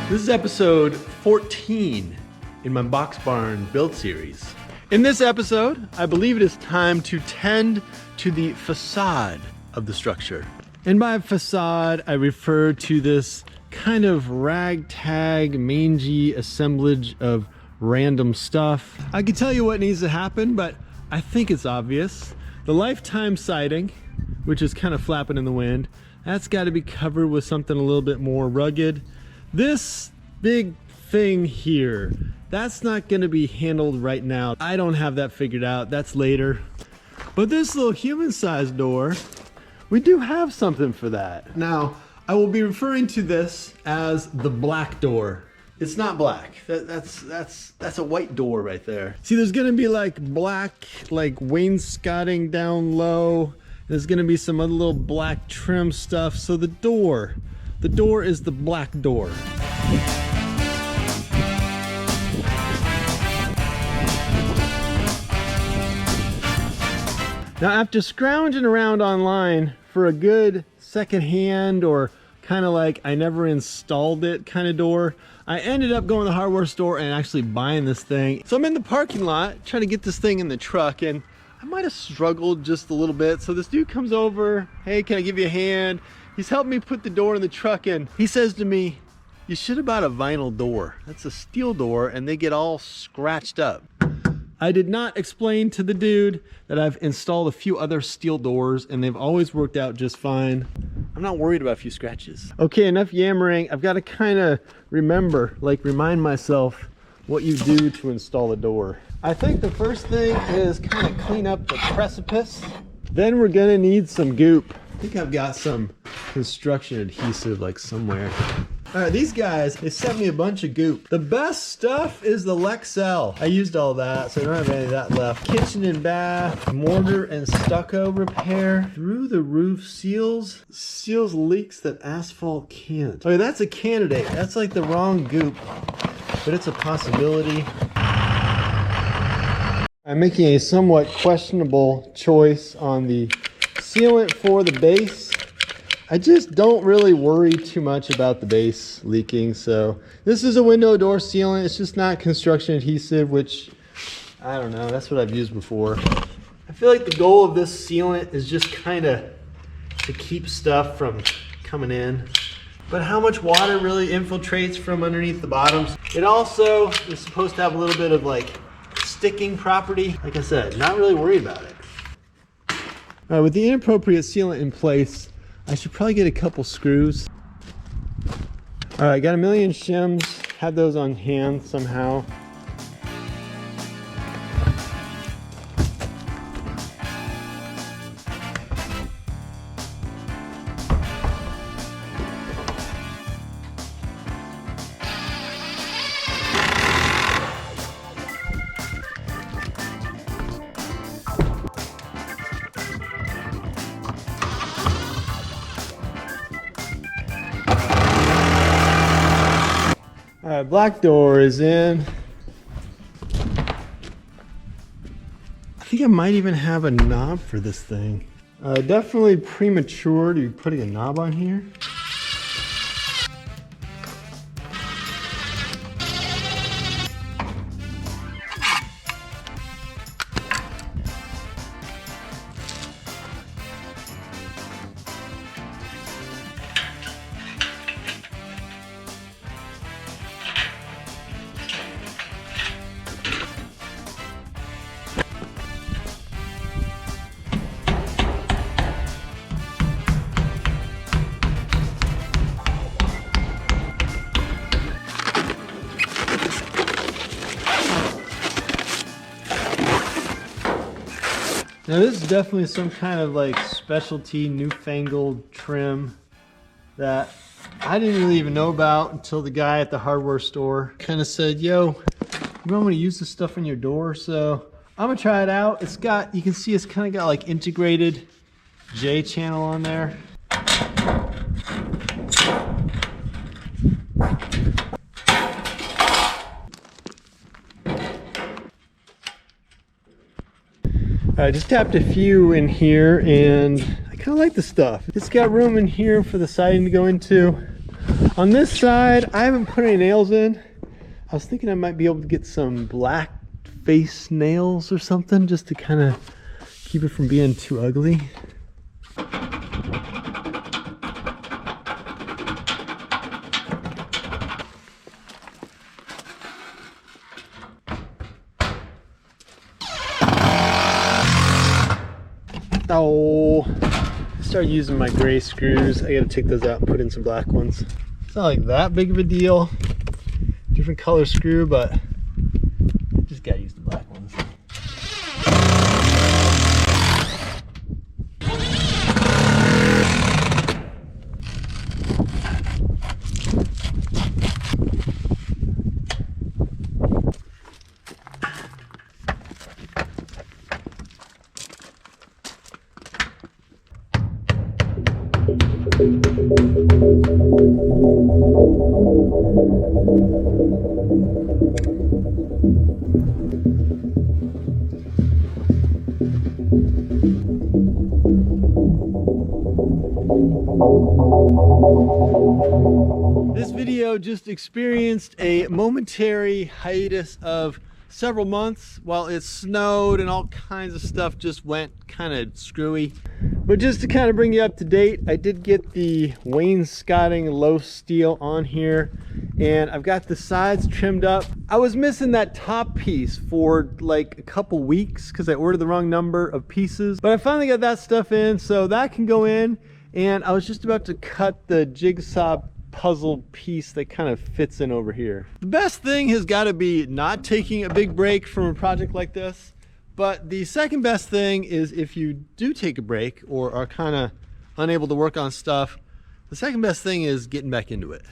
This is episode 14 in my box barn build series. In this episode, I believe it is time to tend to the facade of the structure. And by facade, I refer to this kind of ragtag, mangy assemblage of random stuff. I can tell you what needs to happen, but I think it's obvious. The lifetime siding, which is kind of flapping in the wind, that's got to be covered with something a little bit more rugged. This big thing here, that's not going to be handled right now. I don't have that figured out. That's later. But this little human-sized door, we do have something for that. Now, I will be referring to this as the black door. It's not black. That's a white door right there. See, there's going to be like black, like wainscoting down low. There's going to be some other little black trim stuff. So the door is the black door. Now, after scrounging around online for a good secondhand or kind of like I never installed it kind of door, I ended up going to the hardware store and actually buying this thing. So I'm in the parking lot trying to get this thing in the truck, and I might have struggled just a little bit. So this dude comes over, hey, can I give you a hand? He's helping me put the door in the truck, and he says to me, you should have bought a vinyl door. That's a steel door and they get all scratched up. I did not explain to the dude that I've installed a few other steel doors and they've always worked out just fine. I'm not worried about a few scratches. Okay, enough yammering. I've got to kind of remind myself what you do to install a door. I think the first thing is kind of clean up the precipice. Then we're gonna need some goop. I think I've got some construction adhesive like somewhere. All right, these guys, they sent me a bunch of goop. The best stuff is the Lexel. I used all that, so I don't have any of that left. Kitchen and bath, mortar and stucco repair. Through the roof seals leaks that asphalt can't. Okay, that's a candidate. That's like the wrong goop, but it's a possibility. I'm making a somewhat questionable choice on the sealant for the base. I just don't really worry too much about the base leaking. So this is a window door sealant. It's just not construction adhesive, which I don't know. That's what I've used before. I feel like the goal of this sealant is just kind of to keep stuff from coming in. But how much water really infiltrates from underneath the bottoms? It also is supposed to have a little bit of like sticking property. Like I said, not really worried about it. All right, with the inappropriate sealant in place, I should probably get a couple screws. All right, got a million shims, had those on hand somehow. All right, black door is in. I think I might even have a knob for this thing. Definitely premature to be putting a knob on here. Now this is definitely some kind of like specialty newfangled trim that I didn't really even know about until the guy at the hardware store kind of said, yo, you want me to use this stuff on your door? So I'm gonna try it out. It's got, you can see it's kind of got like integrated J channel on there. I just tapped a few in here and I kind of like the stuff. It's got room in here for the siding to go into. On this side, I haven't put any nails in. I was thinking I might be able to get some black face nails or something just to kind of keep it from being too ugly. Oh, I started using my gray screws. I gotta take those out and put in some black ones. It's not like that big of a deal. Different color screw, but I just gotta use the black ones. This video just experienced a momentary hiatus of several months while it snowed and all kinds of stuff just went kind of screwy. But just to kind of bring you up to date, I did get the wainscoting low steel on here and I've got the sides trimmed up. I was missing that top piece for like a couple weeks because I ordered the wrong number of pieces, but I finally got that stuff in, so that can go in. And I was just about to cut the jigsaw puzzle piece that kind of fits in over here. The best thing has got to be not taking a big break from a project like this. But the second best thing is if you do take a break or are kind of unable to work on stuff, the second best thing is getting back into it.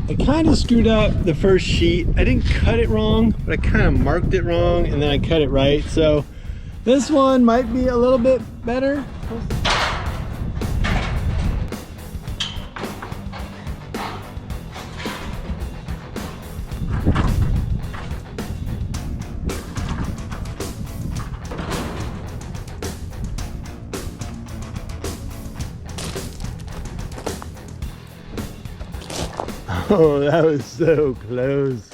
I kind of screwed up the first sheet. I didn't cut it wrong, but I kind of marked it wrong and then I cut it right. So this one might be a little bit better. Oh, that was so close.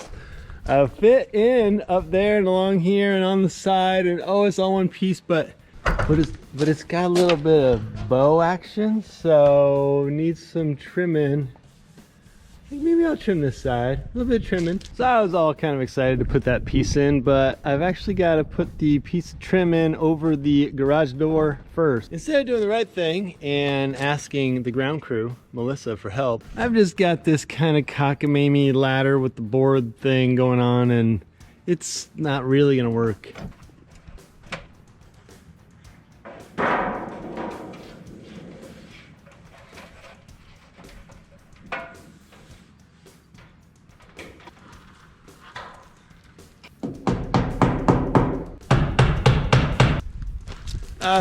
I fit in up there and along here and on the side, and oh, it's all one piece, but it's got a little bit of bow action, so needs some trimming. I think maybe I'll trim this side, a little bit of trimming. So I was all kind of excited to put that piece in, but I've actually got to put the piece of trim in over the garage door first. Instead of doing the right thing and asking the ground crew, Melissa, for help, I've just got this kind of cockamamie ladder with the board thing going on, and it's not really gonna work.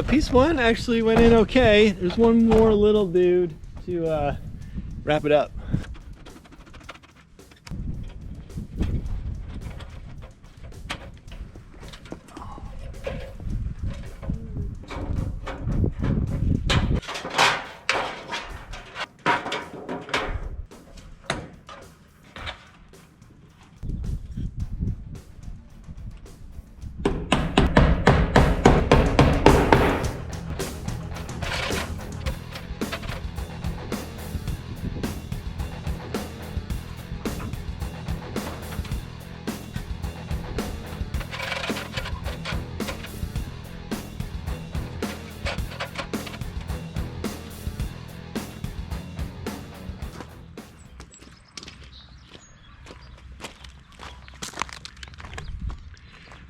Piece one actually went in okay. There's one more little dude to wrap it up.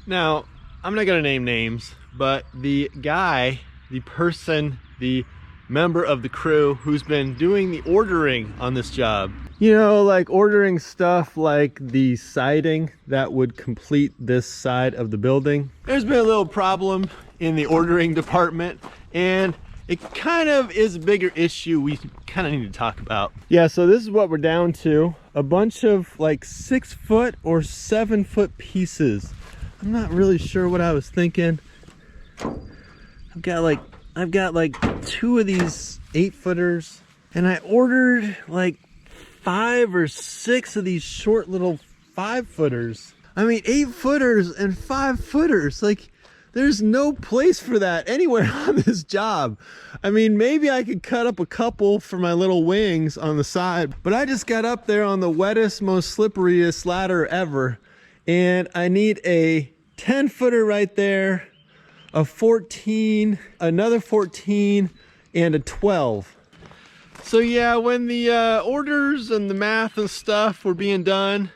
Now, I'm not gonna name names, but the guy, the person, the member of the crew who's been doing the ordering on this job, you know, like ordering stuff like the siding that would complete this side of the building. There's been a little problem in the ordering department, and it kind of is a bigger issue we kind of need to talk about. Yeah, so this is what we're down to. A bunch of like 6 foot or 7 foot pieces. I'm not really sure what I was thinking. I've got like 2 of these 8-footers, and I ordered like 5 or 6 of these short little 5-footers. I mean, 8-footers and 5-footers. Like, there's no place for that anywhere on this job. I mean, maybe I could cut up a couple for my little wings on the side, but I just got up there on the wettest, most slipperiest ladder ever, and I need a 10-footer right there, a 14, another 14, and a 12. So yeah, when the orders and the math and stuff were being done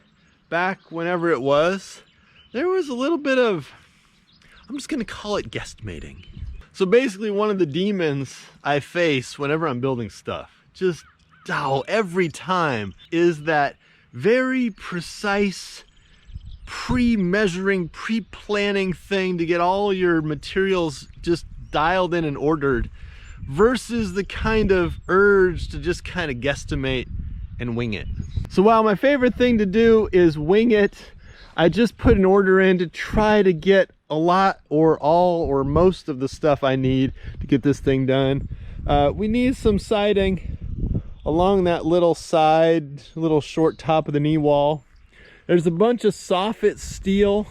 back whenever it was, there was a little bit of, I'm just gonna call it guesstimating. So basically one of the demons I face whenever I'm building stuff, just every time, is that very precise pre-measuring, pre-planning thing to get all your materials just dialed in and ordered, versus the kind of urge to just kind of guesstimate and wing it. So while my favorite thing to do is wing it, I just put an order in to try to get a lot or all or most of the stuff I need to get this thing done. We need some siding along that little side, little short top of the knee wall. There's a bunch of soffit steel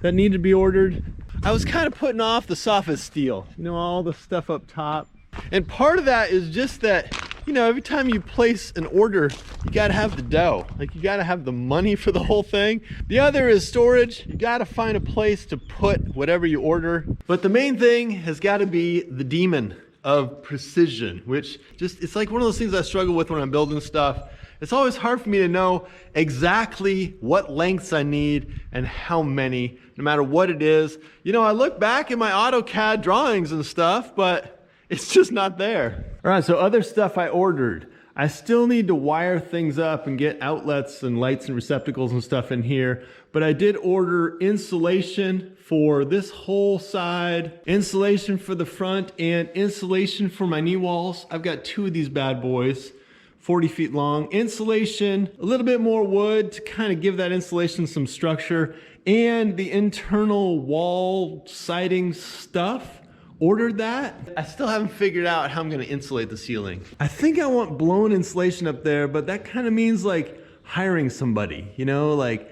that need to be ordered. I was kind of putting off the soffit steel, you know, all the stuff up top. And part of that is just that, you know, every time you place an order, you gotta have the dough. Like, you gotta have the money for the whole thing. The other is storage. You gotta find a place to put whatever you order. But the main thing has gotta be the demon of precision, which just, it's like one of those things I struggle with when I'm building stuff. It's always hard for me to know exactly what lengths I need and how many, no matter what it is. You know, I look back at my AutoCAD drawings and stuff, but it's just not there. All right, so other stuff I ordered. I still need to wire things up and get outlets and lights and receptacles and stuff in here, but I did order insulation for this whole side, insulation for the front, and insulation for my knee walls. I've got 2 of these bad boys, 40 feet long. Insulation, a little bit more wood to kind of give that insulation some structure, and the internal wall siding stuff. Ordered that. I still haven't figured out how I'm gonna insulate the ceiling. I think I want blown insulation up there, but that kind of means like hiring somebody, you know, like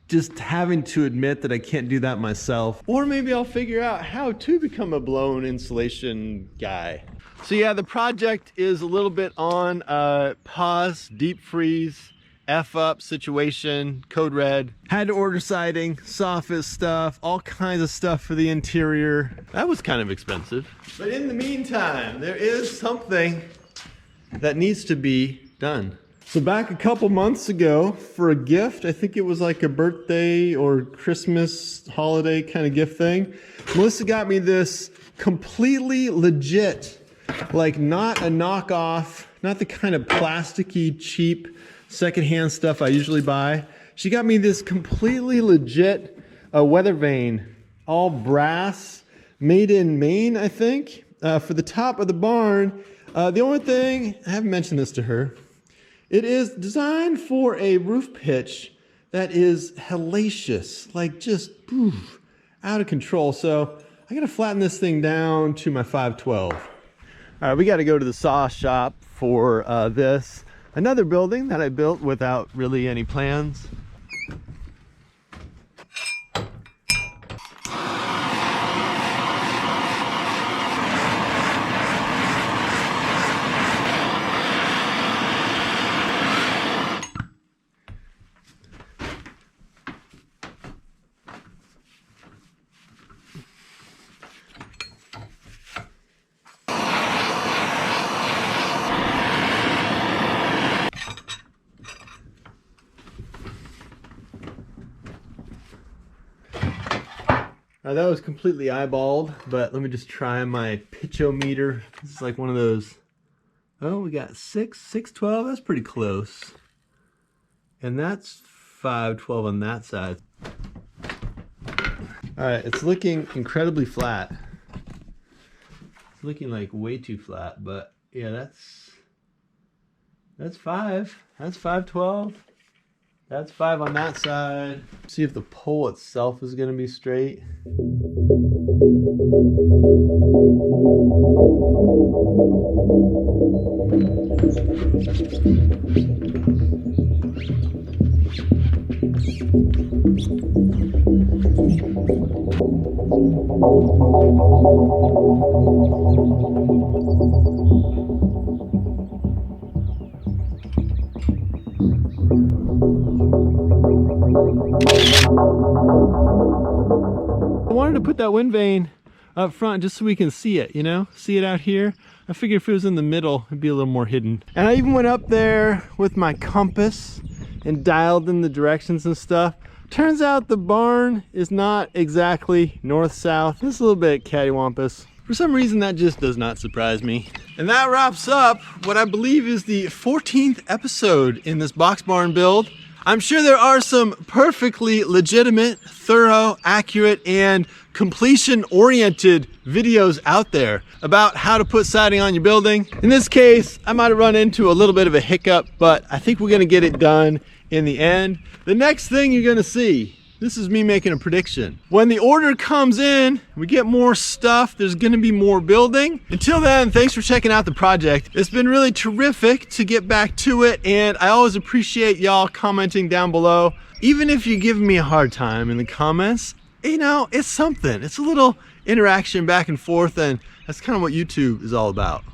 just having to admit that I can't do that myself. Or maybe I'll figure out how to become a blown insulation guy. So yeah, the project is a little bit on pause, deep freeze, F up situation, code red. Had to order siding, soffit stuff, all kinds of stuff for the interior. That was kind of expensive. But in the meantime, there is something that needs to be done. So back a couple months ago, for a gift, I think it was like a birthday or Christmas holiday kind of gift thing, Melissa got me this completely legit, like not a knockoff, not the kind of plasticky, cheap, secondhand stuff I usually buy. She got me this completely legit weathervane, all brass, made in Maine, I think, for the top of the barn. The only thing, I haven't mentioned this to her, it is designed for a roof pitch that is hellacious, like just out of control. So I gotta flatten this thing down to my 512. All right, we gotta go to the saw shop for this. Another building that I built without really any plans. That was completely eyeballed, but let me just try my pitchometer. This is like one of those, oh, we got 612, that's pretty close. And that's 512 on that side. All right, it's looking incredibly flat. It's looking like way too flat, but yeah, that's 5. That's 512. That's 5 on that side. See if the pole itself is gonna be straight. I wanted to put that wind vane up front just so we can see it, you know, see it out here. I figured if it was in the middle, it'd be a little more hidden. And I even went up there with my compass and dialed in the directions and stuff. Turns out the barn is not exactly north-south. It's a little bit cattywampus. For some reason, that just does not surprise me. And that wraps up what I believe is the 14th episode in this box barn build. I'm sure there are some perfectly legitimate, thorough, accurate, and completion-oriented videos out there about how to put siding on your building. In this case, I might have run into a little bit of a hiccup, but I think we're gonna get it done in the end. The next thing you're gonna see, this is me making a prediction. When the order comes in, we get more stuff, there's gonna be more building. Until then, thanks for checking out the project. It's been really terrific to get back to it, and I always appreciate y'all commenting down below. Even if you give me a hard time in the comments, you know, it's something. It's a little interaction back and forth, and that's kind of what YouTube is all about.